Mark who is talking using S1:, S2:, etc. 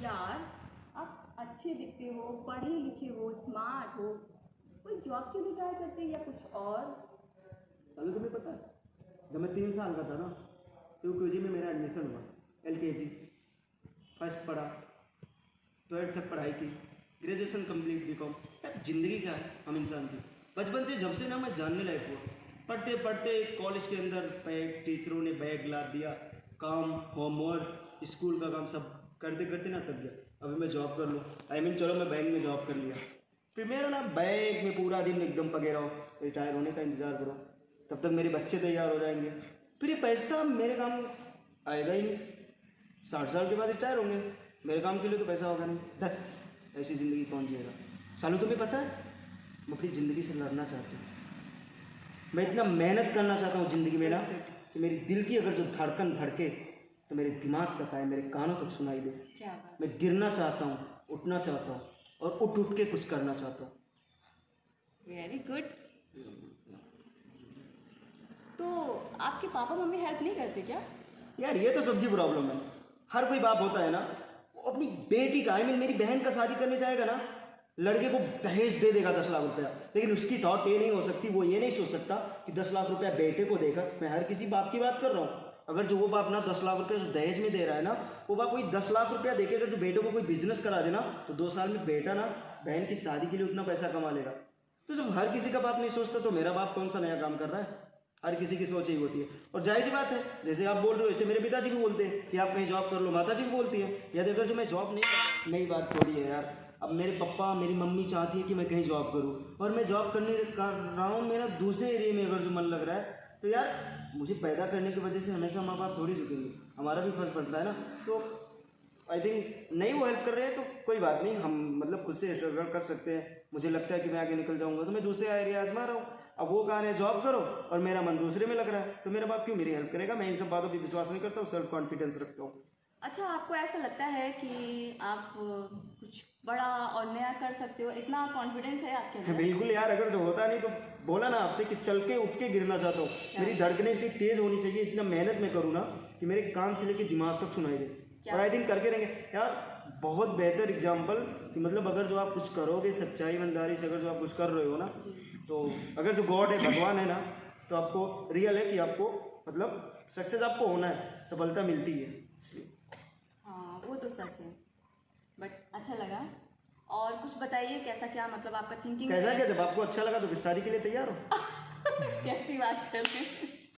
S1: यार, आप अच्छे दिखते हो, पढ़े लिखे हो, स्मार्ट हो, कोई जॉब क्यों नहीं ट्राई करते या कुछ और?
S2: चलो तुम्हें पता है, जब मैं 3 साल का था ना तो यूकेजी में मेरा एडमिशन हुआ। एलकेजी फर्स्ट पढ़ा, 12th तक पढ़ाई की, ग्रेजुएशन कंप्लीट बीकॉम। यार ज़िंदगी क्या है, हम इंसान थे। बचपन से जब से ना मैं जानने लायक हुआ, पढ़ते पढ़ते कॉलेज के अंदर बैग, टीचरों ने बैग ला दिया, काम, होमवर्क, स्कूल का काम सब करते करते ना थक गया। अभी मैं जॉब कर लूँ, चलो मैं बैंक में जॉब कर लिया, फिर मेरा ना बैंक में पूरा दिन एकदम पगे रहो, रिटायर होने का इंतज़ार करो, तब तक मेरे बच्चे तैयार हो जाएंगे, फिर ये पैसा मेरे काम आएगा ही नहीं। 60 साल के बाद रिटायर होंगे, मेरे काम के लिए तो पैसा होगा नहीं। धत, ऐसी ज़िंदगी कौन जिएगा। सालू तुम्हें पता है, मैं अपनी ज़िंदगी से लड़ना चाहती हूँ। मैं इतना मेहनत करना चाहता हूँ ज़िंदगी में ना कि मेरी दिल की अगर जो धड़कन धड़के तो मेरे दिमाग तक आए, मेरे कानों तक सुनाई दे।
S1: क्या बात?
S2: मैं गिरना चाहता हूँ, उठना चाहता हूँ और उठ उठ के कुछ करना चाहता हूँ।
S1: Very good. तो आपके पापा मम्मी हेल्प नहीं करते क्या?
S2: यार ये तो सबकी प्रॉब्लम है, हर कोई बाप होता है ना, वो अपनी बेटी का मेरी बहन का शादी करने जाएगा ना, लड़के को दहेज दे देगा 10 लाख रुपया, लेकिन उसकी थॉट ये नहीं हो सकती, वो ये नहीं सोच सकता कि 10 लाख रुपया बेटे को देकर, मैं हर किसी बाप की बात कर रहा हूँ, अगर जो वो बाप ना 10 लाख रुपया दहेज में दे रहा है ना, वो बाप कोई 10 लाख रुपया देके अगर जो बेटे को कोई बिजनेस करा देना तो 2 साल में बेटा ना बहन की शादी के लिए उतना पैसा कमा लेगा। तो जब हर किसी का बाप नहीं सोचता तो मेरा बाप कौन सा नया काम कर रहा है। हर किसी की सोच ही होती है, और जाहिर सी बात है, जैसे आप बोल रहे हो ऐसे मेरे पिताजी भी बोलते हैं कि आप कहीं जॉब कर लो, माता जी भी बोलती है। या देखो जो मैं जॉब नहीं, नई बात थोड़ी है यार। अब मेरे पापा मेरी मम्मी चाहती है कि मैं कहीं जॉब करूं, और मैं जॉब करने कर रहा हूँ, मेरा दूसरे एरिया में अगर जो मन लग रहा है, तो यार मुझे पैदा करने की वजह से हमेशा माँ बाप थोड़ी झुकेंगे, हमारा भी फर्ज पड़ता है ना। तो आई थिंक नहीं वो हेल्प कर रहे हैं तो कोई बात नहीं, हम मतलब खुद से स्ट्रगल कर सकते हैं। मुझे लगता है कि मैं आगे निकल जाऊंगा तो मैं दूसरे एरिया आजमा रहा हूँ। अब वो कह रहे हैं जॉब करो और मेरा मन दूसरे में लग रहा है, तो मेरा बाप क्यों मेरी हेल्प करेगा। मैं इन सब बातों पर विश्वास नहीं करता हूँ, सेल्फ कॉन्फिडेंस रखता हूँ।
S1: अच्छा, आपको ऐसा लगता है कि आप कुछ बड़ा और नया कर सकते हो, इतना कॉन्फिडेंस है आपके अंदर?
S2: बिल्कुल यार, अगर जो होता नहीं तो बोला ना आपसे कि चल के उठ के गिरना चाहता हूँ। मेरी धड़कनें इतनी तेज होनी चाहिए, इतना मेहनत में करूँ ना कि मेरे कान से लेके दिमाग तक सुनाई दे, और आई थिंक करके रहेंगे यार। बहुत बेहतर एग्जाम्पल कि मतलब अगर जो आप कुछ करोगे सच्चाई ईमानदारी से, अगर जो आप कुछ कर रहे हो ना, तो अगर जो गॉड है, भगवान है ना, तो आपको रियल है कि आपको मतलब सक्सेस आपको होना है, सफलता मिलती है, इसलिए।
S1: हाँ, वो तो सच है, बट अच्छा लगा। और कुछ बताइए, कैसा क्या मतलब आपका थिंकिंग?
S2: कैसा क्या, जब आपको अच्छा लगा तो फिर शादी के लिए तैयार हो।
S1: कैसी बात कर रहे हैं?